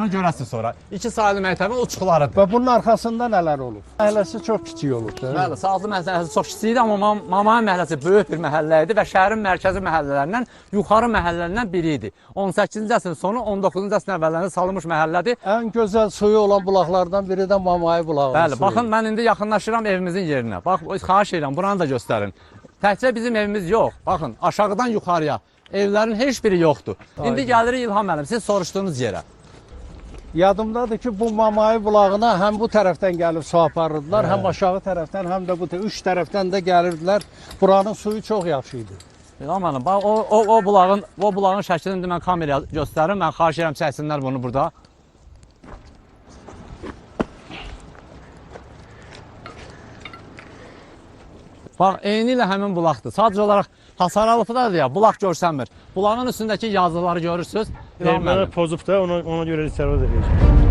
Görəsiz sonra. 2 saylı məktəbin uçuqlarıdır. Və bunun arxasında nələr olur? Məhəlləsi çox kiçik olur. Bəli, Sazlı məhəlləsi çox kiçik idi, amma Mamay məhəlləsi böyük bir məhəllə idi və şəhərin mərkəzi məhəllələrindən yuxarı məhəllələrindən biri idi. 18-ci əsrin sonu, 19-cu əsrin əvvəllərində salınmış məhəllədir. Ən gözəl suyu olan bulaqlardan biri də Mamay bulağı. Bəli, baxın mən indi yaxınlaşıram evimizin yerinə. Bax, xahiş edirəm, buranı da göstərin. Təkcə bizim evimiz yox. Baxın, aşağıdan yuxarıya evlərin heç biri yoxdur. İndi gəlirik İlham müəllim, siz soruşduğunuz yerə. Yadımdadır ki, bu Mamay bulağına həm bu tərəfdən gəlib su aparırdılar, həm aşağı tərəfdən, həm də bu üç tərəfdən də gəlirdilər. Buranın suyu çox yaxşı idi. İlham müəllim, bax o bulağın şəklini indi mən kameraya göstərim. Mən xahiş edirəm çəksinlər bunu burada. Bax, eyni ilə həmin bulaqdır. Sadəcə olaraq hasarlıqdadır ya, bulaq görsənmir. Bulağın üstündəki yazıları görürsünüz. Mənə pozub da, ona görə istərvad edəcəm.